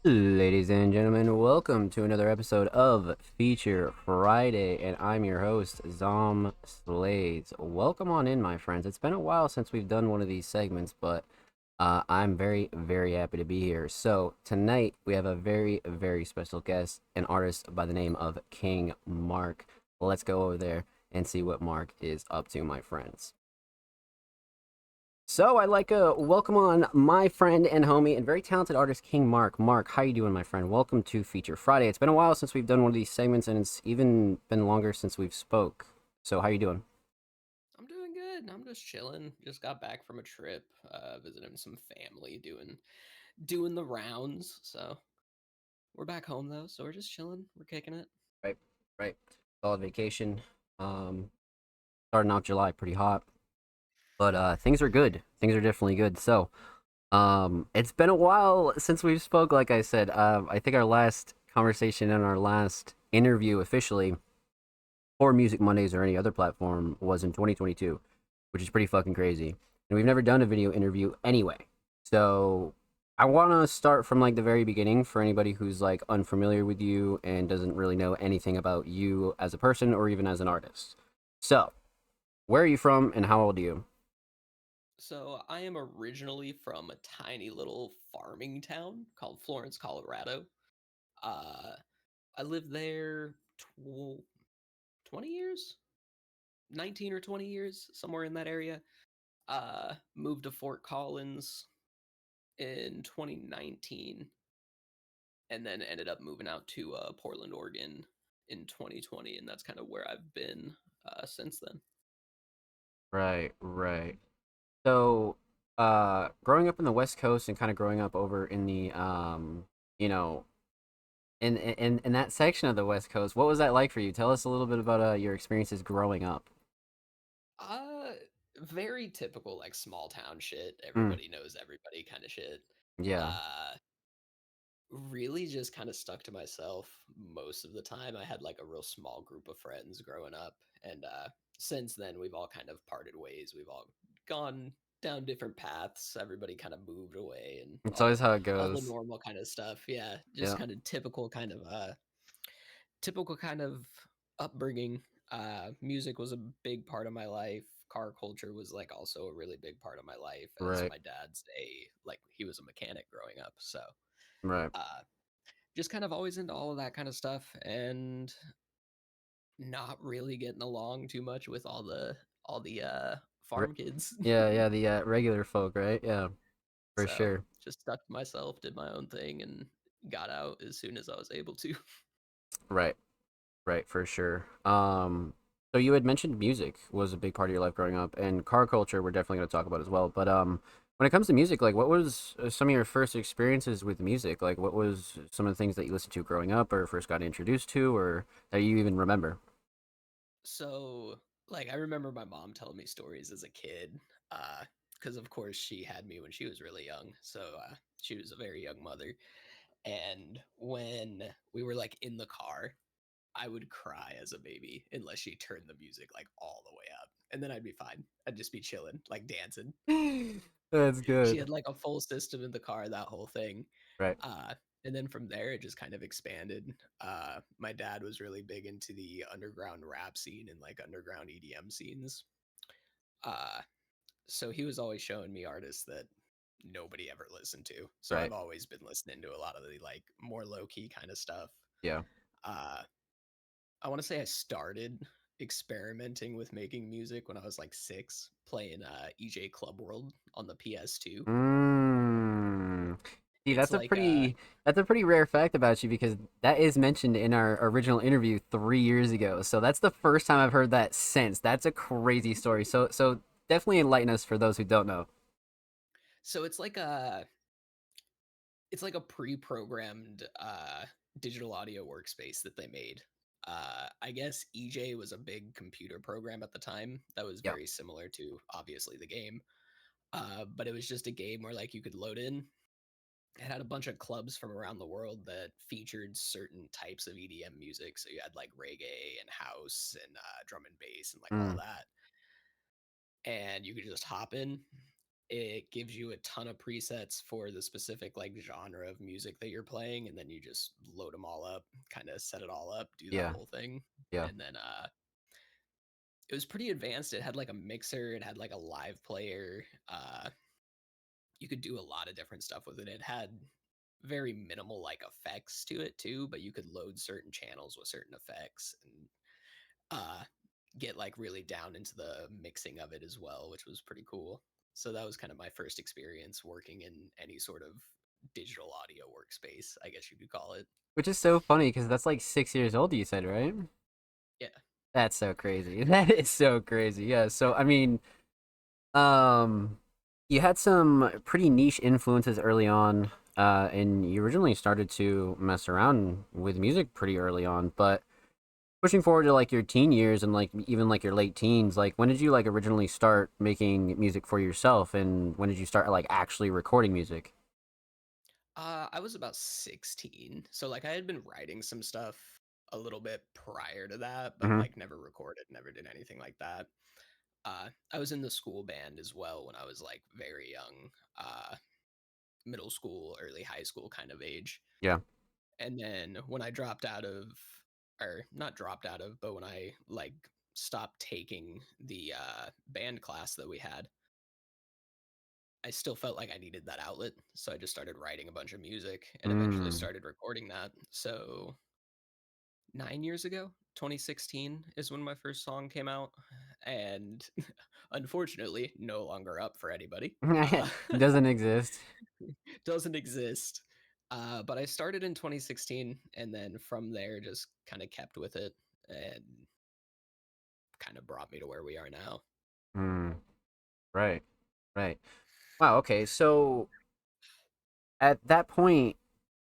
Ladies and gentlemen, welcome to another episode of Feature Friday, and I'm your host, Zom Slades. Welcome on in, my friends. It's been a while since we've done one of these segments, but I'm very, very happy to be here. So, tonight we have a very, very special guest, an artist by the name of King Mark. Let's go over there and see what Mark is up to, my friends. So I'd like to welcome on my friend and homie and very talented artist King Mark. Mark, how you doing, my friend? Welcome to Feature Friday. It's been a while since we've done one of these segments, and it's even been longer since we've spoke. So how you doing? I'm doing good. I'm just chilling. Just got back from a trip, visiting some family, doing the rounds. So we're back home though, so we're just chilling. We're kicking it. Right, right. Solid vacation. Um, Starting out July pretty hot, but things are good. Things are definitely good. So it's been a while since we've spoke. Like I said, I think our last conversation and our last interview officially or Music Mondays or any other platform was in 2022, which is pretty fucking crazy. And we've never done a video interview anyway. So I want to start from like the very beginning for anybody who's like unfamiliar with you and doesn't really know anything about you as a person or even as an artist. So, where are you from and how old are you? So I am originally from a tiny little farming town called Florence, Colorado. Uh, I lived there 20 years, 19 or 20 years, somewhere in that area. Moved to Fort Collins in 2019 and then ended up moving out to Portland, Oregon in 2020, and that's kind of where I've been since then. Right, right. So, growing up in the West Coast and kind of growing up over in the you know, in that section of the West Coast, what was that like for you? Tell us a little bit about your experiences growing up. Uh, Very typical like small town shit. Mm, Everybody knows everybody kind of shit. yeah, Uh, really just kind of stuck to myself most of the time. I had like a real small group of friends growing up, and since then we've all kind of parted ways. We've all gone down different paths. Everybody kind of moved away, and it's always how it all the goes. normal kind of stuff. Yeah, just Yeah, kind of typical kind of upbringing. Music was a big part of my life. Car culture was like also a really big part of my life, as right, my dad's he was a mechanic growing up. So right. uh, just kind of always into all of that kind of stuff, and not really getting along too much with all the Re- farm kids. yeah, yeah, the regular folk, right? Yeah, for So sure. just stuck to myself, did my own thing, and got out as soon as I was able to. Right, right, for sure. So you had mentioned music was a big part of your life growing up, and car culture we're definitely going to talk about as well. But when it comes to music, like, what was some of your first experiences with music? Like, what was some of the things that you listened to growing up, or first got introduced to, or that you even remember? So, like, I remember my mom telling me stories as a kid, because of course she had me when she was really young. So she was a very young mother, and when we were like in the car, I would cry as a baby unless she turned the music like all the way up, and then I'd be fine. I'd just be chilling, like dancing. That's She good. had like a full system in the car, that whole thing. Right, Uh, and then from there, it just kind of expanded. My dad was really big into the underground rap scene and like underground EDM scenes. Uh, so he was always showing me artists that nobody ever listened to. So right. I've always been listening to a lot of the like more low key kind of stuff. Yeah. Uh, I want to say I started experimenting with making music when I was like 6, playing EJ Club World on the PS2. Mm. See, It's like that's a pretty rare fact about you because that is mentioned in our original interview 3 years ago. So that's the first time I've heard that since. That's a crazy story. So definitely enlighten us for those who don't know. so it's like a pre-programmed digital audio workspace that they made. I guess EJ was a big computer program at the time that was Yeah. very similar to obviously the game. But it was just a game where like you could load in. It had a bunch of clubs from around the world that featured certain types of EDM music. So you had like reggae and house and drum and bass and like all Mm. that. And you could just hop in, it gives you a ton of presets for the specific like genre of music that you're playing, and then you just load them all up, kind of set it all up, do that Yeah. whole thing. Yeah. And then it was pretty advanced. It had like a mixer, it had like a live player. You could do a lot of different stuff with it. It had very minimal like effects to it too, but you could load certain channels with certain effects and uh get like really down into the mixing of it as well, which was pretty cool. So that was kind of my first experience working in any sort of digital audio workspace, I guess you could call it. Which is so funny because that's like 6 years old, you said, right? Yeah. That's so crazy. That is so crazy. Yeah. So, I mean, um, you had some pretty niche influences early on, and you originally started to mess around with music pretty early on, but pushing forward to like your teen years and like even like your late teens, like when did you like originally start making music for yourself, and when did you start like actually recording music? I was about 16. So like I had been writing some stuff a little bit prior to that, but Mm-hmm. like never recorded, never did anything like that. I was in the school band as well when I was like very young, middle school, early high school kind of age. Yeah. And then when I dropped out of, or not dropped out of, but when I like stopped taking the band class that we had, I still felt like I needed that outlet. So I just started writing a bunch of music and eventually Mm. started recording that. So 9 years ago, 2016 is when my first song came out. And unfortunately, no longer up for anybody. Doesn't exist. Doesn't exist. But I started in 2016 and then from there just kind of kept with it and kind of brought me to where we are now. Mm. Right. Right. Wow. Okay. So at that point,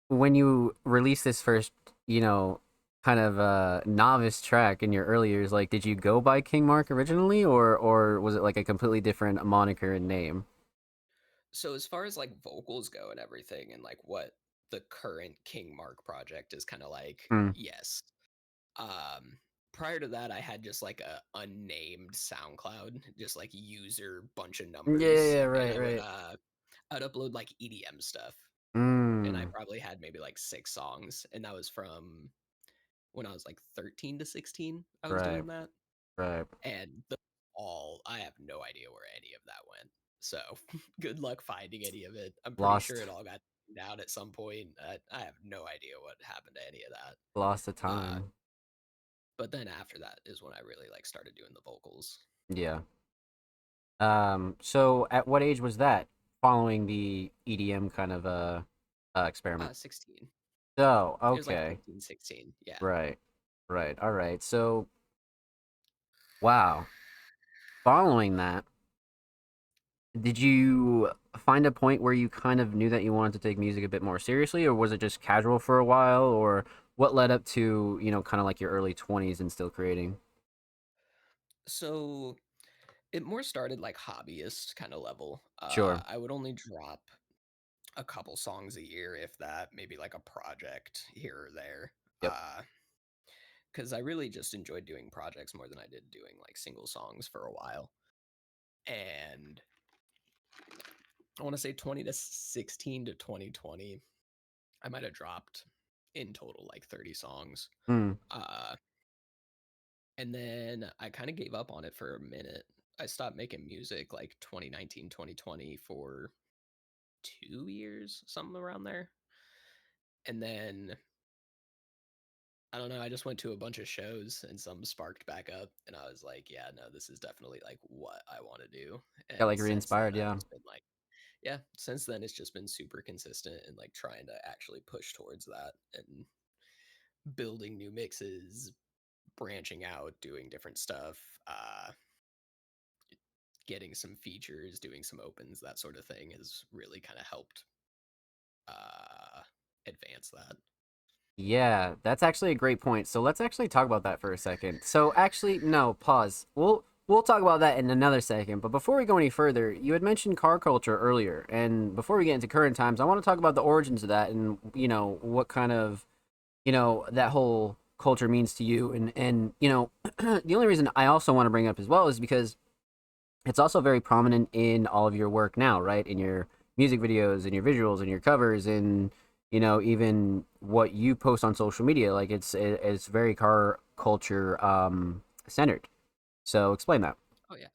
when you released this first, you know, kind of novice track in your early years, like, did you go by KingMarc originally, or was it like a completely different moniker and name? So as far as like vocals go and everything and like what the current KingMarc project is kind of like, Mm. yes. Um Prior to that I had just like a unnamed SoundCloud, just like user bunch of Yeah. Yeah. numbers Yeah, and right. Right. I'd upload like EDM stuff and I Mm. probably had maybe like 6 songs and that was from when I was like 13 to 16 I was Right. doing that Right. and all I have no idea where any of that went. So good luck finding any of it. I'm pretty sure Lost. it all got taken out at some point. I have no idea what happened to any of that. Lost the Uh, time. but then after that is when I really like started doing the vocals. Yeah. So at what age was that? Following the EDM kind of experiment. 16. So It was like okay. 15, 16. Yeah. Right. Right. All right. So wow. Following that, did you find a point where you kind of knew that you wanted to take music a bit more seriously, or was it just casual for a while, or what led up to, kind of like your early 20s and still creating? So it more started like hobbyist kind of level. Sure. I would only drop a couple songs a year, if that, maybe like a project here or there. Yep. Because I really just enjoyed doing projects more than I did doing like single songs for a while. And I want to say 20 to 16 to 2020, I might have dropped in total like 30 songs. Mm. Uh, and then I kind of gave up on it for a minute. I stopped making music like 2019, 2020 for 2 years, something around there. And then I don't know, I just went to a bunch of shows and some sparked back up and I was like, yeah, no, this is definitely like what I want to do. Got And like since then re-inspired, I've yeah. just been like, yeah, since then it's just been super consistent and like trying to actually push towards that and building new mixes, branching out, doing different stuff, getting some features, doing some opens, that sort of thing has really kind of helped uh advance that. Yeah, that's actually a great point. So let's actually talk about that for a second. So actually, no, pause. We'll talk about that in another second. But before we go any further, you had mentioned car culture earlier, and before we get into current times, I want to talk about the origins of that and what kind of that whole culture means to you. And the only reason I also want to bring up as well is because it's also very prominent in all of your work now, right? In your music videos, in your visuals, in your covers, in even what you post on social media. Like it's very car culture centered. So explain that. Oh yeah.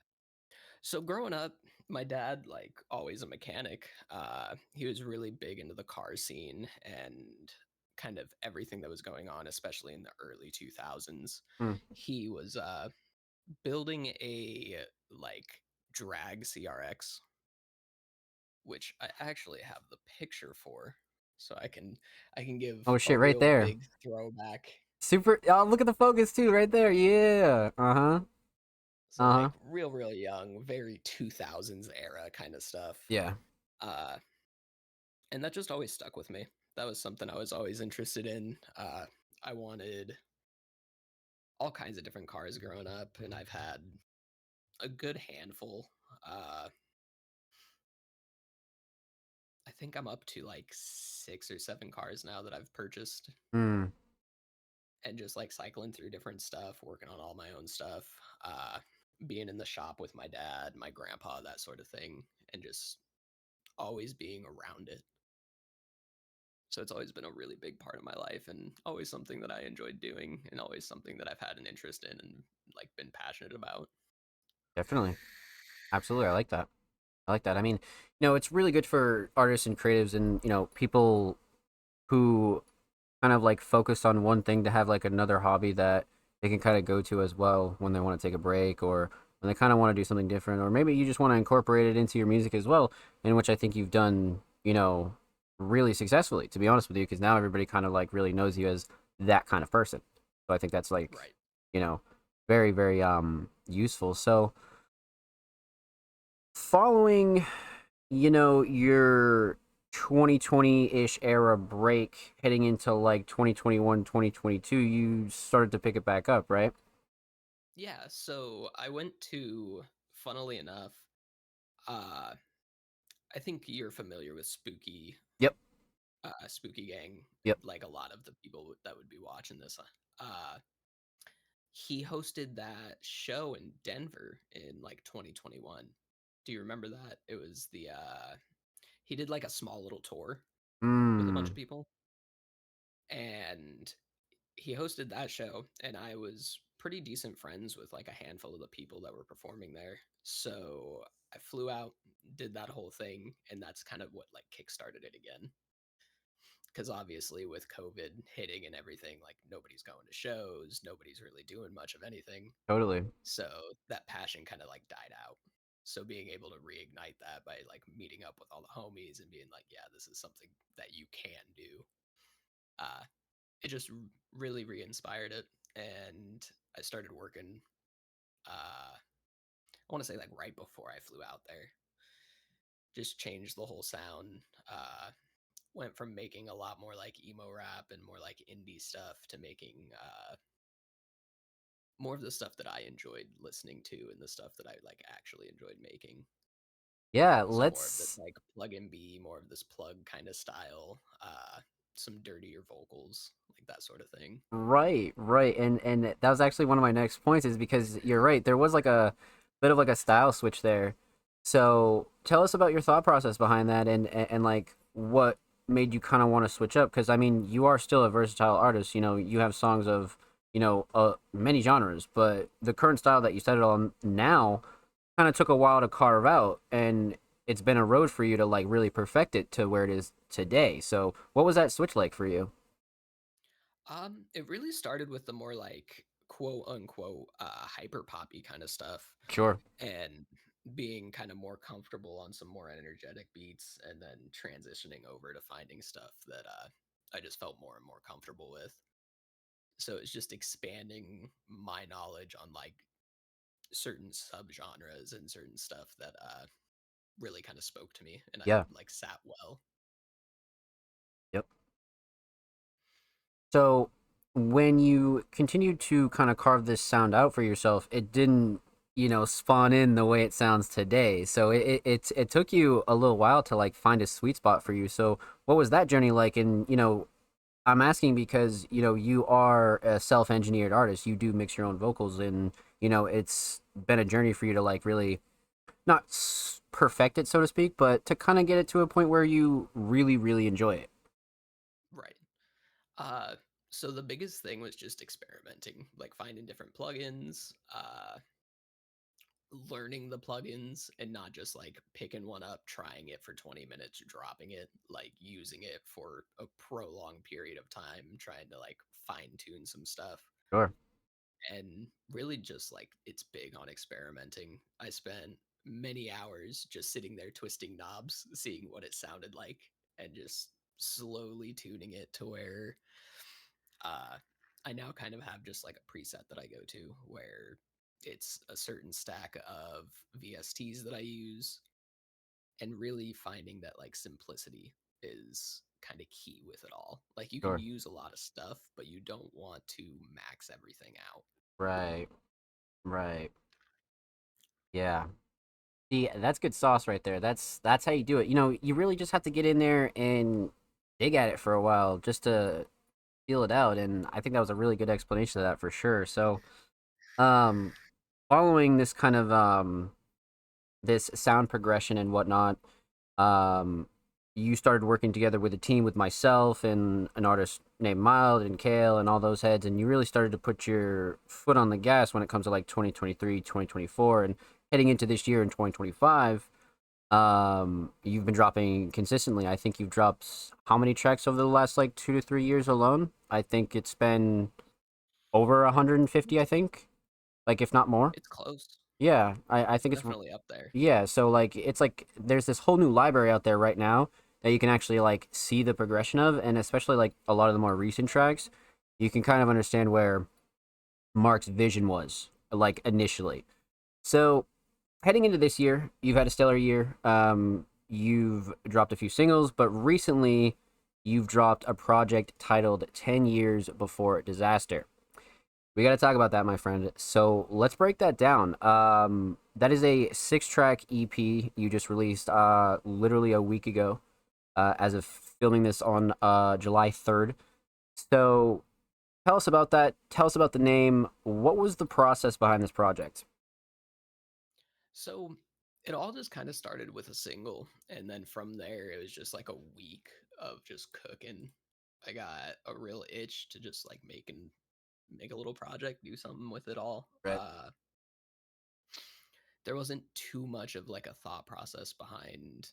So growing up, my dad, like always a mechanic, he was really big into the car scene and kind of everything that was going on, especially in the early 2000s. Mm. He was building a like drag CRX, which I actually have the picture for, so I can give Oh a shit, right real there. big throwback. Super. Oh, look at the focus too, right there. Yeah. Uh huh. So Uh huh. like real young, very 2000s era kind of stuff. Yeah. Uh and that just always stuck with me. That was something I was always interested in. I wanted all kinds of different cars growing up, and I've had a good handful. Uh, I think I'm up to like 6 or 7 cars now that I've purchased, Hmm. and just like cycling through different stuff, working on all my own stuff, uh, being in the shop with my dad, my grandpa, that sort of thing, and just always being around it. So it's always been a really big part of my life and always something that I enjoyed doing and always something that I've had an interest in and like been passionate about. Definitely. Absolutely. I like that. I like that. I mean, it's really good for artists and creatives and people who kind of like focus on one thing to have like another hobby that they can kind of go to as well when they want to take a break or when they kind of want to do something different or maybe you just want to incorporate it into your music as well, in which I think you've done, really successfully, to be honest with you, because now everybody kind of like really knows you as that kind of person. So I think that's like, Right. you know, very very useful. So following your 2020-ish era break heading into like 2021, 2022, you started to pick it back up, right? Yeah. So I went to, funnily enough, uh, I think you're familiar with Yep. Spooky Gang, Yep. like a lot of the people that would be watching this. He hosted that show in Denver in like 2021. Do you remember that? It was he did like a small little tour with a bunch Mm, of people, and he hosted that show, and I was pretty decent friends with like a handful of the people that were performing there. So I flew out, did that whole thing, and that's kind of what like kickstarted it again. Because obviously, with COVID hitting and everything, like nobody's going to shows, nobody's really doing much of anything. totally. So that passion kind of like died out. So being able to reignite that by like meeting up with all the homies and being like, yeah, this is something that you can do. Uh, it just really re-inspired it, and I started working. I want to say like right before I flew out there, just changed the whole sound. Went from making a lot more like emo rap and more like indie stuff to making more of the stuff that I enjoyed listening to and the stuff that I like actually enjoyed making. Yeah, So more of this let's like plug and be, more of this plug kind of style, some dirtier vocals, like that sort of thing. right, right. And that was actually one of my next points is because you're right. There was like a bit of like a style switch there. So, tell us about your thought process behind that and like what made you kind of want to switch up because I mean, you are still a versatile artist, you have songs of, many genres, but the current style that you settled on now kind of took a while to carve out and it's been a road for you to like really perfect it to where it is today. So, what was that switch like for you? It really started with the more like quote unquote hyper poppy kind of stuff Sure. and being kind of more comfortable on some more energetic beats and then transitioning over to finding stuff that I just felt more and more comfortable with. So it's just expanding my knowledge on like certain subgenres and certain stuff that really kind of spoke to me and I Yeah. like sat well. Yep. So when you continued to kind of carve this sound out for yourself, it didn't, spawn in the way it sounds today. So it took you a little while to like find a sweet spot for you. So what was that journey like? And I'm asking because you are a self-engineered artist. You do mix your own vocals, and it's been a journey for you to like really not perfect it, so to speak, but to kind of get it to a point where you really, really enjoy it. Right. Uh, so the biggest thing was just experimenting, like finding different plugins, learning the plugins, and not just like picking one up, trying it for 20 minutes, dropping it, like using it for a prolonged period of time, trying to like fine tune some stuff. Sure, And really just like it's big on experimenting. I spent many hours just sitting there twisting knobs, seeing what it sounded like, and just slowly tuning it to where uh, I now kind of have just like a preset that I go to where it's a certain stack of VSTs that I use, and really finding that like simplicity is kind of key with it all. Like you can sure. use a lot of stuff, but you don't want to max everything out. Right, right. Yeah. See, that's good sauce right there. That's how you do it. You know, you really just have to get in there and dig at it for a while just to feel it out. And I think that was a really good explanation of that for sure. So, um, following this kind of this sound progression and whatnot, um, you started working together with a team with myself and an artist named Mild and Kale and all those heads, and you really started to put your foot on the gas when it comes to like 2023, 2024, and heading into this year in 2025. You've been dropping consistently. I think you've dropped how many tracks over the last like 2 to 3 years alone? I think it's been over 150, I think, like if not more. It's close. Yeah, I It's think it's definitely up there. yeah, so like it's like there's this whole new library out there right now that you can actually like see the progression of, and especially like a lot of the more recent tracks, you can kind of understand where Mark's vision was like initially. So heading into this year, you've had a stellar year. You've dropped a few singles, but recently you've dropped a project titled 10 Years Before Disaster. We got to talk about that, my friend. So let's break that down. That is a 6 track EP you just released literally a week ago as of filming this on July 3rd. So tell us about that. Tell us about the name. What was the process behind this project? So it all just kind of started with a single, and then from there it was just like a week of just cooking. I got a real itch to just like make a little project, do something with it all. Right. There wasn't too much of like a thought process behind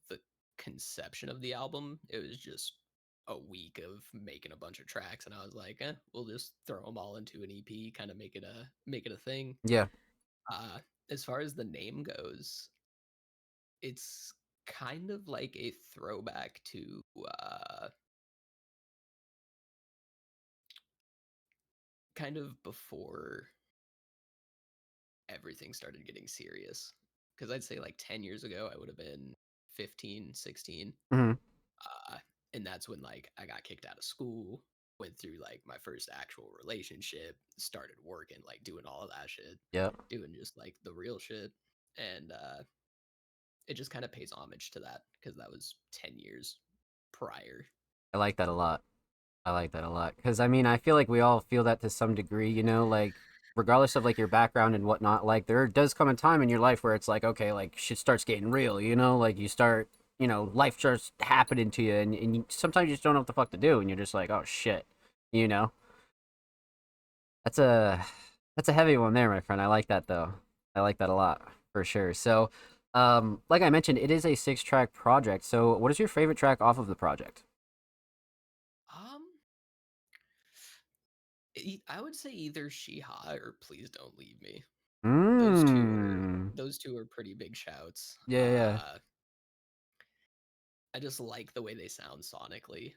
the conception of the album. It was just a week of making a bunch of tracks, and I was like, we'll just throw them all into an EP, kind of make it a thing. Yeah, Uh, as far as the name goes, it's kind of like a throwback to kind of before everything started getting serious. Because I'd say like 10 years ago, I would have been 15, 16. hmm, Uh, and that's when like I got kicked out of school, went through like my first actual relationship, started working, like doing all of that shit, yeah. doing just like the real shit. And it just kind of pays homage to that because that was 10 years prior. I like that a lot. I like that a lot because I mean I feel like we all feel that to some degree, you know, like regardless of like your background and whatnot. Like there does come a time in your life where it's like okay, like shit starts getting real, you know, like you start, you know, life starts happening to you, and you, sometimes you just don't know what the fuck to do, and you're just like oh shit, you know. That's a that's a heavy one there, my friend. I like that though. I like that a lot for sure. So, like I mentioned, it is a 6 track project. So, what is your favorite track off of the project? Um, I would say either She-Ha or Please Don't Leave Me. Those two are Mmm. those two are pretty big shouts. Yeah, yeah. I just like the way they sound sonically,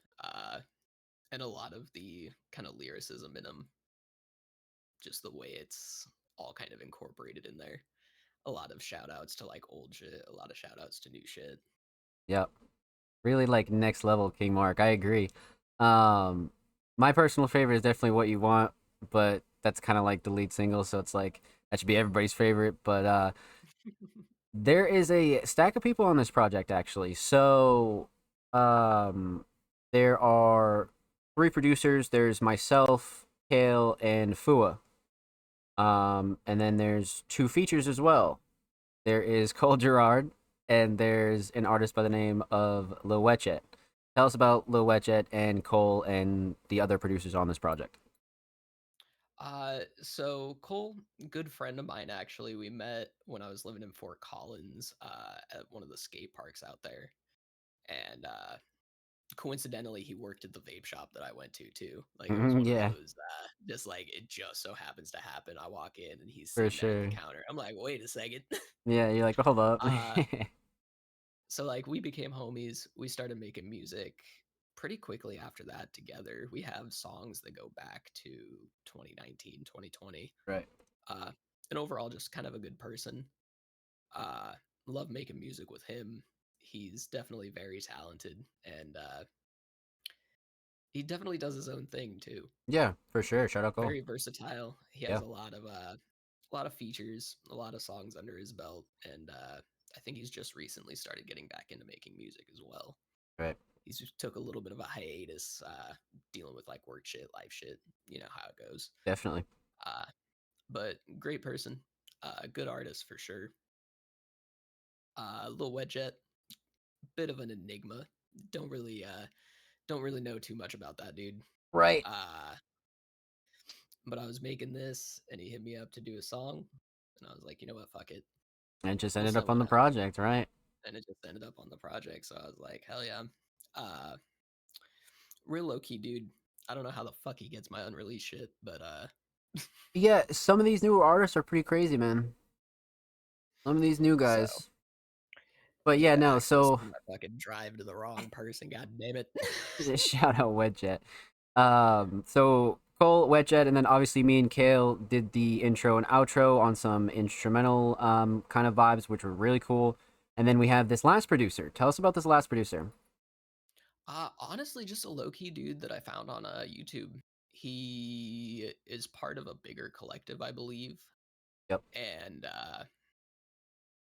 and a lot of the kind of lyricism in them. Just the way it's all kind of incorporated in there. A lot of shout outs to like old shit, a lot of shout outs to new shit. Yep. Really like next level KingMarc. I agree. Um, my personal favorite is definitely What You Want, but that's kind of like the lead single, so it's like that should be everybody's favorite. But there is a stack of people on this project actually. So, um, there are 3 producers. There's myself, Kale, and Fua. And then there's 2 features as well. there is Cole Gerard, and there's an artist by the name of Lil Wetchet. Tell us about Lil Wetchet and Cole and the other producers on this project. So Cole, good friend of mine actually. We met when I was living in Fort Collins, at one of the skate parks out there, and coincidentally, he worked at the vape shop that I went to too. Like it was one of Yeah, those, just like it just so happens to happen. I walk in and he's for sitting there at the sure. counter. I'm like, wait a second. Yeah, you're like, hold up. uh, so like we became homies. We started making music pretty quickly after that together. We have songs that go back to 2019, 2020. Right. Uh, and overall, just kind of a good person. Uh, love making music with him. He's definitely very talented, and he definitely does his own thing too. Yeah, for sure. Shout out Cole. Very versatile. He has Yeah, a lot of features, a lot of songs under his belt, and I think he's just recently started getting back into making music as well. right. He's just took a little bit of a hiatus, dealing with like work shit, life shit. You know how it goes. Definitely. Uh, but great person, good artist for sure. Lil Wedget, bit of an enigma. Don't really don't really know too much about that dude. Right. Uh, but I was making this, and he hit me up to do a song, and I was like, you know what, fuck it, And it just we'll ended send up on one the out, project, right? and it just ended up on the project. So I was like, hell yeah. Uh, real low key dude. I don't know how the fuck he gets my unreleased shit, but Yeah, some of these newer artists are pretty crazy, man. Some of these new so guys. But yeah, yeah, I no, accidentally so sent my fucking drive to the wrong person. God damn it. shout out Wedget. So Cole, Wedget, and then obviously me and Kale did the intro and outro on some instrumental kind of vibes, which were really cool. And then we have this last producer. Tell us about this last producer. Honestly, just a low key dude that I found on YouTube. He is part of a bigger collective, I believe, Yep. and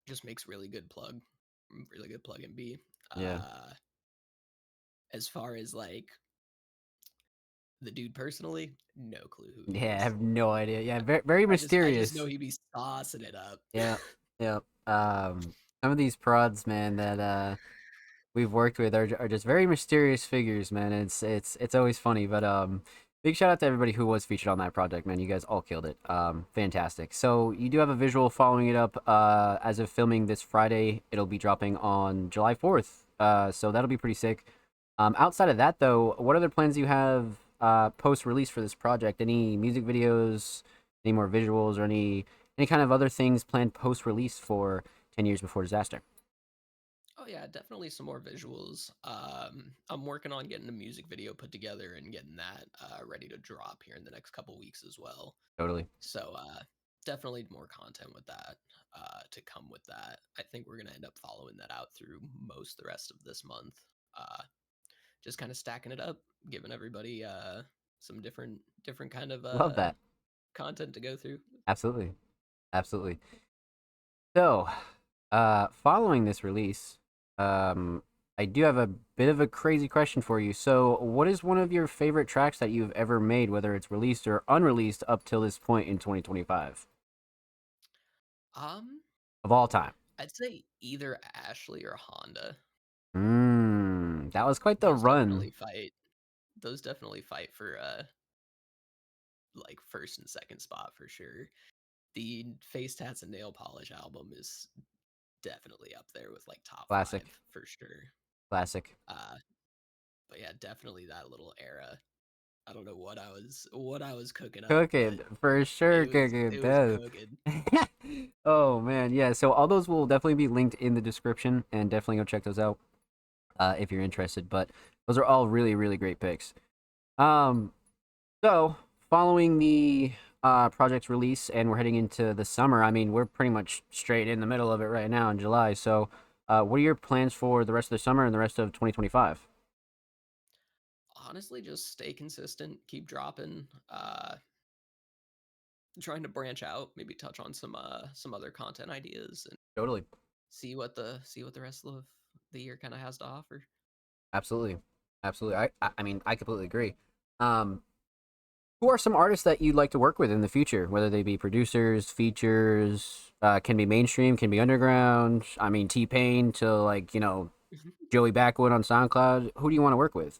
just makes really good plug and B. Yeah. Uh, as far as like the dude personally, no clue who he Yeah, I is. have no idea. Yeah, very very I just know mysterious. he be saucing it up. Yeah. Yeah. Some of these prods, man, that we've worked with are just very mysterious figures, man. It's always funny, but big shout out to everybody who was featured on that project, man. You guys all killed it. Fantastic. So you do have a visual following it up. As of filming this Friday, it'll be dropping on July 4th. So that'll be pretty sick. Outside of that, though, what other plans do you have post release for this project? Any music videos, any more visuals, or any kind of other things planned post release for 10 years before disaster? Oh yeah, definitely some more visuals. I'm working on getting a music video put together and getting that ready to drop here in the next couple weeks as well. Totally. So definitely more content with that to come with that. I think we're gonna end up following that out through most the rest of this month. Uh, just kind of stacking it up, giving everybody some different kind of Love that. content to go through. Absolutely. Absolutely. So, following this release, um, I do have a bit of a crazy question for you. So, what is one of your favorite tracks that you've ever made, whether it's released or unreleased, up till this point in 2025 Um, of all time? I'd say either Ashley or Honda. That was quite the Those run. definitely fight. Those definitely fight for like first and second spot for sure. The Face Tats and Nail Polish album is definitely up there with like top Classic. five for sure. Classic. Uh, but yeah, definitely that little era. I don't know what I was cooking up, Cooking but for sure. Cooking it was death. cooking. Oh man, yeah. So all those will definitely be linked in the description, and definitely go check those out if you're interested. But those are all really, really great picks. Um, so following the project's release, and we're heading into the summer. I mean, we're pretty much straight in the middle of it right now in July. So, what are your plans for the rest of the summer and the rest of 2025? Honestly, just stay consistent, keep dropping. Trying to branch out, maybe touch on some other content ideas and Totally. see what the rest of the year kind of has to offer. Absolutely. Absolutely. I mean, I completely agree. Um, Who are some artists that you'd like to work with in the future, whether they be producers, features, can be mainstream, can be underground? I mean, T Pain to like Joey Backwood on SoundCloud. Who do you want to work with?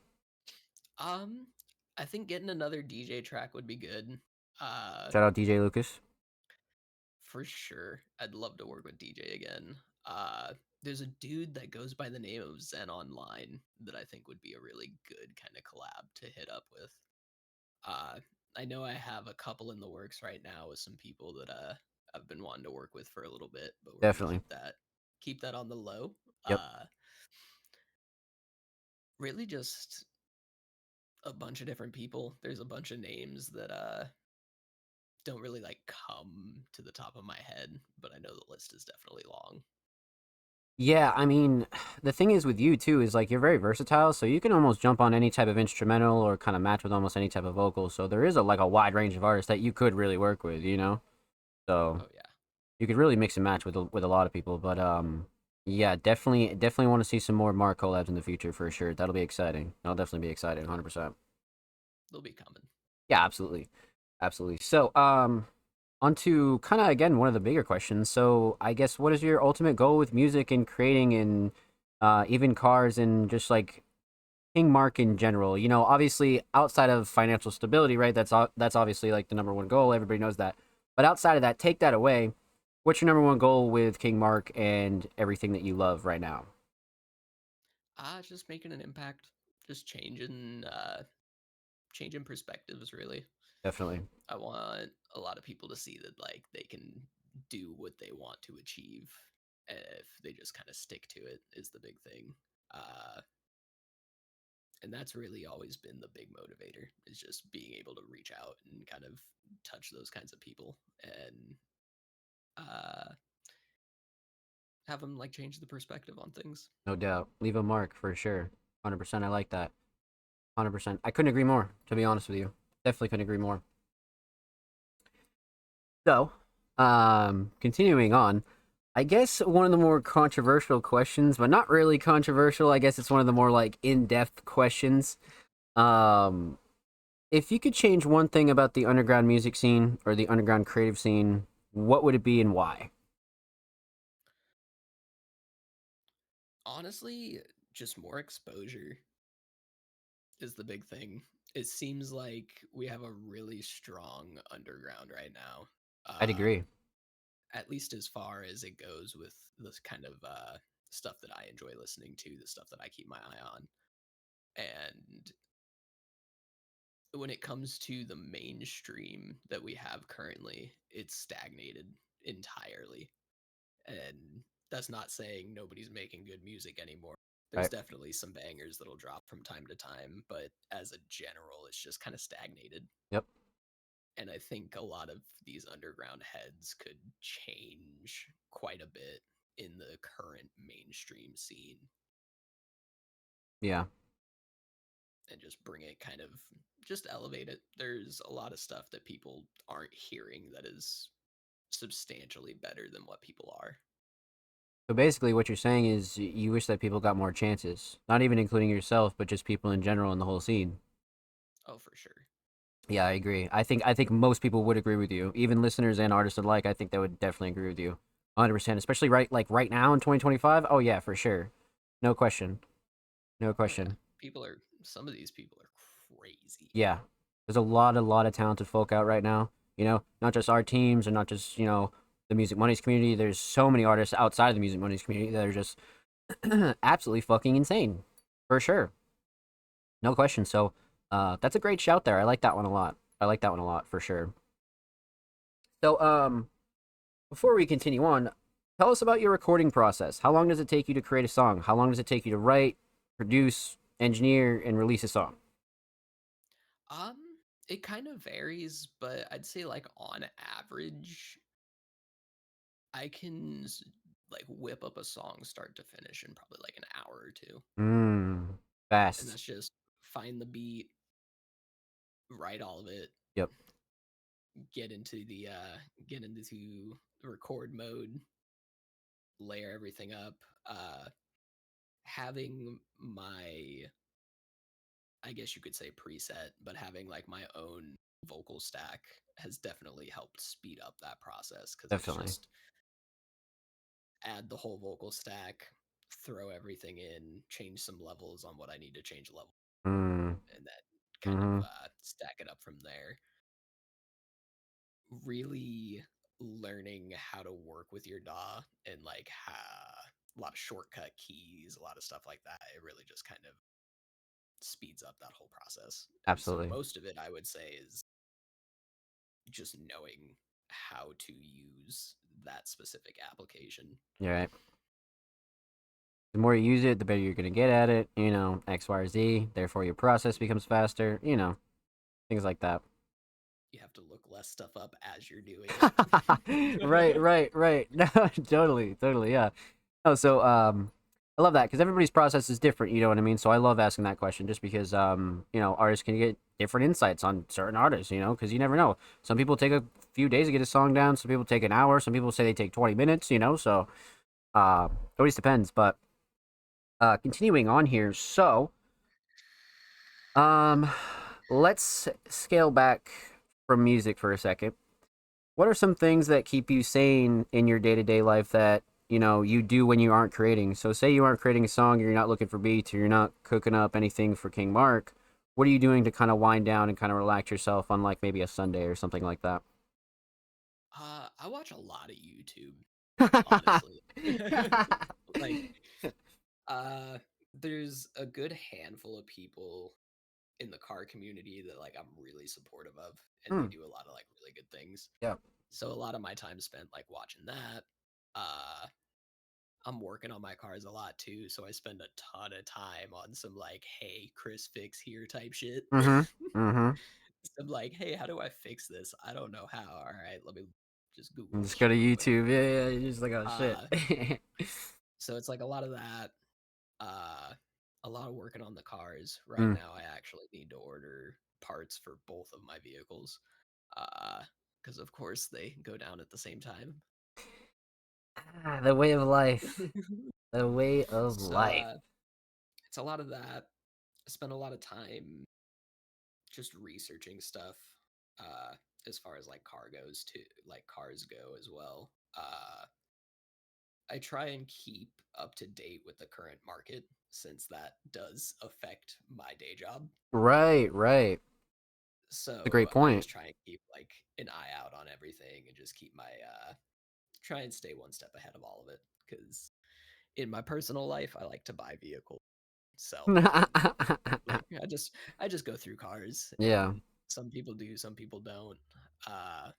Um, I think getting another DJ track would be good. Uh, Shout out DJ Lucas. for sure. I'd love to work with DJ again. Uh, there's a dude that goes by the name of Zen Online that I think would be a really good kind of collab to hit up with. Uh, I know I have a couple in the works right now with some people that I've been wanting to work with for a little bit, but we're gonna Definitely. keep that on the low. Yep. Uh, really just a bunch of different people. There's a bunch of names that don't really like come to the top of my head, but I know the list is definitely long. Yeah, I mean, the thing is with you too is like you're very versatile, so you can almost jump on any type of instrumental or kind of match with almost any type of vocal. So there is a like a wide range of artists that you could really work with. So Oh yeah, you could really mix and match with a lot of people. But yeah, definitely want to see some more Mark collabs in the future for sure. That'll be exciting. That'll definitely be exciting, 100%. they'll be coming. Yeah, absolutely, absolutely. So onto kind of again one of the bigger questions. So I guess what is your ultimate goal with music and creating and even cars and just like KingMarc in general? Obviously outside of financial stability, right? That's obviously like the number one goal. Everybody knows that. But outside of that, take that away. What's your number one goal with KingMarc and everything that you love right now? Just making an impact, just changing perspectives. Really, Definitely, I want a lot of people to see that like they can do what they want to achieve if they just kind of stick to it is the big thing. Uh, and that's really always been the big motivator is just being able to reach out and kind of touch those kinds of people and uh, have them like change the perspective on things. no doubt. Leave a mark for sure. 100%. I like that. 100%. I couldn't agree more. To be honest with you, definitely couldn't agree more. So, continuing on, I guess one of the more controversial questions, but not really controversial. I guess it's one of the more like in-depth questions. Um, if you could change one thing about the underground music scene or the underground creative scene, what would it be and why? Honestly, just more exposure is the big thing. It seems like we have a really strong underground right now. I'd Uh, agree. at least as far as it goes with this kind of stuff that I enjoy listening to, the stuff that I keep my eye on. And when it comes to the mainstream that we have currently, it's stagnated entirely. And that's not saying nobody's making good music anymore. There's Right. definitely some bangers that'll drop from time to time, but as a general, it's just kind of stagnated. Yep. And I think a lot of these underground heads could change quite a bit in the current mainstream scene Yeah. and just bring it kind of just elevate it. There's a lot of stuff that people aren't hearing that is substantially better than what people are. So basically, what you're saying is you wish that people got more chances, not even including yourself, but just people in general in the whole scene. Oh, for sure. Yeah, I agree. I think most people would agree with you, even listeners and artists alike. I think they would definitely agree with you, 100%. Especially right now in 2025. Oh yeah, for sure, no question, no Oh yeah. question. Some of these people are crazy. Yeah, there's a lot of talented folk out right now. Not just our teams and not just the Music Money's community. There's so many artists outside of the Music Money's community that are just absolutely fucking insane, for sure, no question. So, that's a great shout there. I like that one a lot. I like that one a lot for sure. So, before we continue on, tell us about your recording process. How long does it take you to create a song? How long does it take you to write, produce, engineer, and release a song? Um, it kind of varies, but I'd say like on average, I can like whip up a song start to finish in probably like an hour or two. Mmm, And fast. that's just find the beat, write all of it, Yep. get into the record mode, layer everything up. Having my I guess you could say preset, but having like my own vocal stack has definitely helped speed up that process because it's Definitely. just add the whole vocal stack, throw everything in, change some levels on what I need to change level, Mm, and then kind of mm-hmm. stack it up from there. Really learning how to work with your DAW and like a lot of shortcut keys, a lot of stuff like that. It really just kind of speeds up that whole process. And so Absolutely. most of it, I would say, is just knowing how to use that specific application. You're right. The more you use it, the better you're gonna get at it. You know, X, Y, or Z. Therefore, your process becomes faster. You know, things like that. You have to look less stuff up as you're doing it. Right, right, right. No, totally, totally. Yeah. Oh, so I love that because everybody's process is different. You know what I mean? So I love asking that question just because you know, artists can get different insights on certain artists. You know, because you never know. Some people take a few days to get a song down. Some people take an hour. Some people say they take 20 minutes. You know, so it always depends. But continuing on here, so um, let's scale back from music for a second. What are some things that keep you sane in your day-to-day life that, you know, you do when you aren't creating? So say you aren't creating a song, you're not looking for beats, or you're not cooking up anything for KingMarc. What are you doing to kind of wind down and kind of relax yourself on like maybe a Sunday or something like that? I watch a lot of YouTube, honestly. Like, uh, there's a good handful of people in the car community that like I'm really supportive of, and they Hmm. do a lot of like really good things. Yeah. So a lot of my time spent like watching that. Uh, I'm working on my cars a lot too, so I spend a ton of time on some like, hey, Chris, fix here type shit. Mm-hmm. Mm-hmm. Some like, hey, how do I fix this? I don't know how. All right, let me just Google And this just go to shit real quick. YouTube. Yeah, yeah. You're just like, oh shit. Uh, so it's like a lot of that. Uh, a lot of working on the cars. Right Mm. now, I actually need to order parts for both of my vehicles. Because of course they go down at the same time. Ah, the way of life. The way of So life. it's a lot of that. I spend a lot of time just researching stuff uh, as far as like car goes to like cars go as well. I try and keep up to date with the current market since that does affect my day job. Right, right. It's a So great I point. just try and keep like an eye out on everything and just keep my try and stay one step ahead of all of it because in my personal life I like to buy vehicles, sell them. Like I just go through cars Yeah. and some people do, some people don't. Uh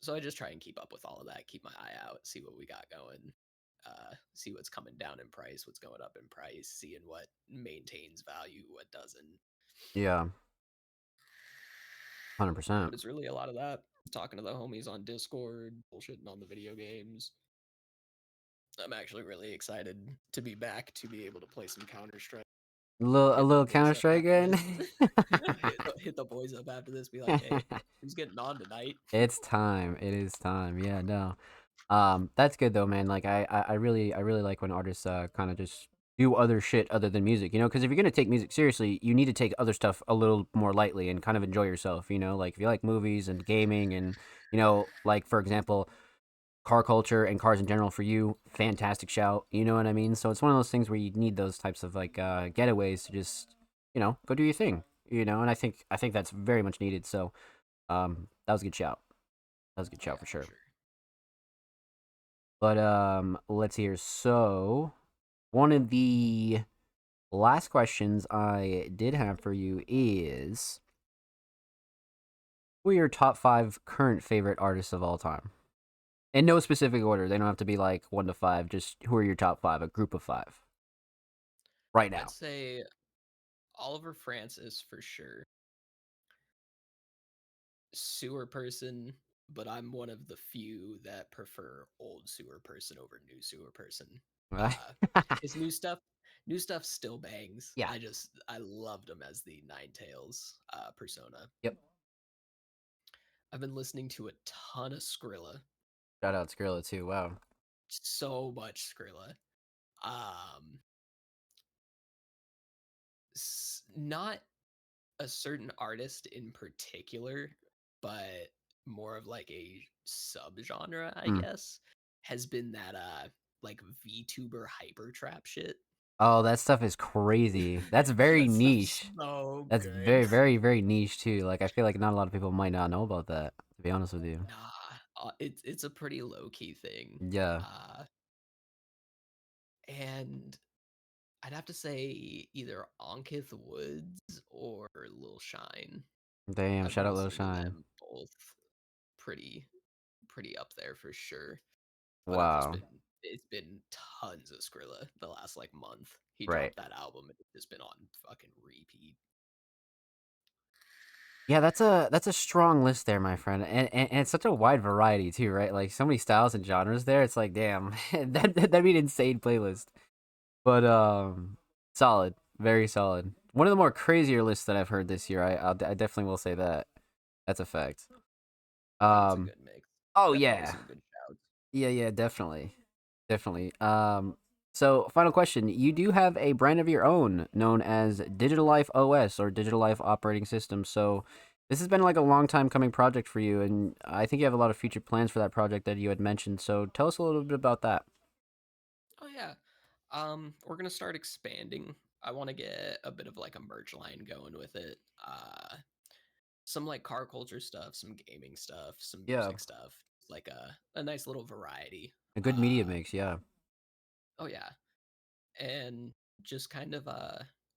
so I just try and keep up with all of that, keep my eye out, see what we got going. See what's coming down in price, what's going up in price, seeing what maintains value, what doesn't. Yeah. 100%. But it's really a lot of that. Talking to the homies on Discord, bullshitting on the video games. I'm actually really excited to be back to be able to play some Counter Strike. A Hit the little boys Counter up Strike after again. this. Hit the boys up after this. Be like, hey, who's getting on tonight? It's time. It is time. Yeah, no. That's good though, man. Like I really like when artists kind of just do other shit other than music, you know, because if you're gonna take music seriously, you need to take other stuff a little more lightly and kind of enjoy yourself, you know. Like if you like movies and gaming and you know, like for example, car culture and cars in general for you, fantastic shout. You know what I mean? So it's one of those things where you need those types of like getaways to just, you know, go do your thing. You know, and I think that's very much needed. So that was a good shout. That was a good Oh shout yeah, for for sure. sure. But let's hear. So one of the last questions I did have for you is who are your top five current favorite artists of all time? In no specific order. They don't have to be like one to five. Just who are your top five? A group of five right I'd now. say Oliver Francis for sure. Sewer person, but I'm one of the few that prefer old sewer person over new sewer person. Uh, his new stuff still bangs. Yeah. I loved him as the Nine Tails persona. Yep. I've been listening to a ton of Skrilla, Shout out Skrilla too. Wow. so much Skrilla. Um, not a certain artist in particular, but more of like a subgenre, I Mm. guess, has been that like VTuber hyper trap shit. Oh, that stuff is crazy. That's very That stuff's niche. so That's good. very niche too. Like I feel like not a lot of people might not know about that. To be honest with you. Nah, it's a pretty low key thing. Yeah. Uh, and I'd have to say either Ankith Woods or Lil Shine. Damn. I've Shout been out Lil listening to Shine. them both pretty pretty up there for sure. But Wow. it's been tons of Skrilla the last like month. He Right. dropped that album and it's just been on fucking repeat. Yeah, that's a strong list there, my friend, and it's such a wide variety too, right? Like so many styles and genres there. It's like, damn, that'd be an insane playlist. But solid, very solid. One of the more crazier lists that I've heard this year. I definitely will say that. That's a fact. I think it's a Um, good mix. oh Definitely yeah, some good shouts. yeah, definitely, definitely. So final question: you do have a brand of your own known as Digital Life OS or Digital Life Operating System. So this has been like a long time coming project for you, and I think you have a lot of future plans for that project that you had mentioned. So tell us a little bit about that. Oh yeah. We're gonna start expanding. I want to get a bit of like a merch line going with it. Some like car culture stuff, some gaming stuff, some Yeah, music stuff. Like a nice little variety. a good media Uh, mix. Yeah, oh yeah, and just kind of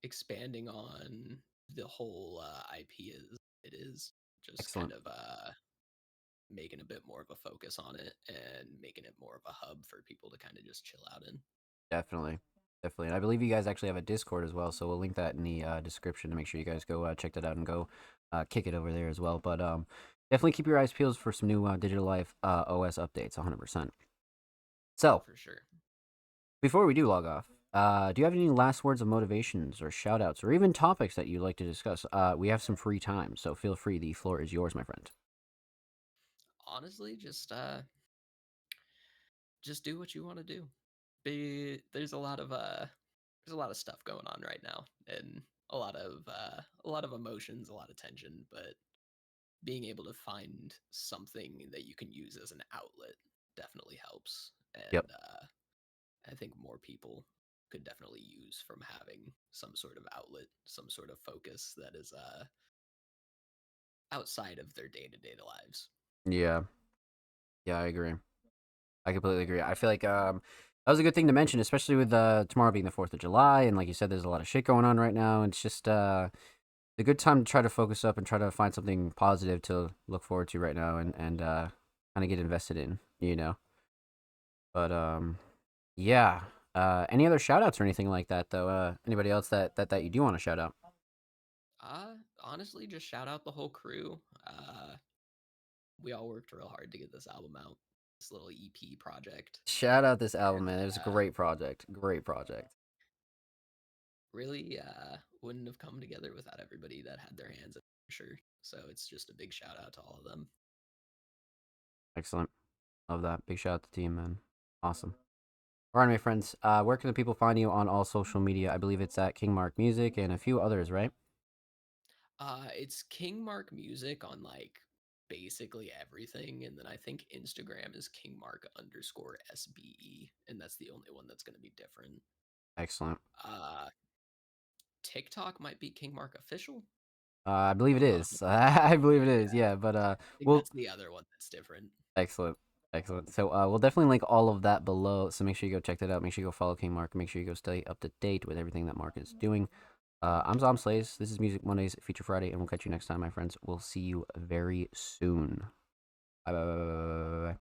expanding on the whole IP as it is. Just kind excellent. of making a bit more of a focus on it and making it more of a hub for people to kind of just chill out in. Definitely. Definitely. And I believe you guys actually have a Discord as well, so we'll link that in the description to make sure you guys go check that out and go kick it over there as well. But definitely keep your eyes peeled for some new Digital Life OS updates, 100%. Oh, So, for sure. before we do log off, do you have any last words of motivations or shout outs or even topics that you'd like to discuss? We have some free time, so feel free. The floor is yours, my friend. Honestly, just do what you want to do. Be there's a lot of stuff going on right now and a lot of emotions, a lot of tension, but being able to find something that you can use as an outlet definitely helps. Yep. And I think more people could definitely use from having some sort of outlet, some sort of focus that is outside of their day-to-day lives. Yeah. Yeah, I agree. I completely agree. I feel like that was a good thing to mention, especially with tomorrow being the 4th of July, and like you said, there's a lot of shit going on right now. It's just a good time to try to focus up and try to find something positive to look forward to right now, and kind of get invested in, you know. But yeah. Any other shout outs or anything like that though? Anybody else that you do want to shout out? Honestly, just shout out the whole crew. We all worked real hard to get this album out, this little EP project, Shout out this album, and man. It was a great project. Great project. really wouldn't have come together without everybody that had their hands in it, for sure. So it's just a big shout out to all of them. Excellent. Love that. Big shout out to the team, man. Awesome. All right, my friends. Where can the people find you on all social media? I believe it's at KingMarc Music and a few others, right? It's KingMarc Music on like basically everything, and then I think Instagram is KingMarc_SBE, and that's the only one that's going to be different. Excellent. Uh, TikTok might be KingMarc Official. I believe it I'm not is. 100%. I believe it Yeah, is. Yeah, but I think we'll that's the other one that's different. excellent, excellent. So we'll definitely link all of that below. So make sure you go check that out. Make sure you go follow King Mark. Make sure you go stay up to date with everything that Mark is doing. I'm Zom Slays. This is Music Mondays, Feature Friday, and we'll catch you next time, my friends. We'll see you very soon. Bye bye bye bye bye bye.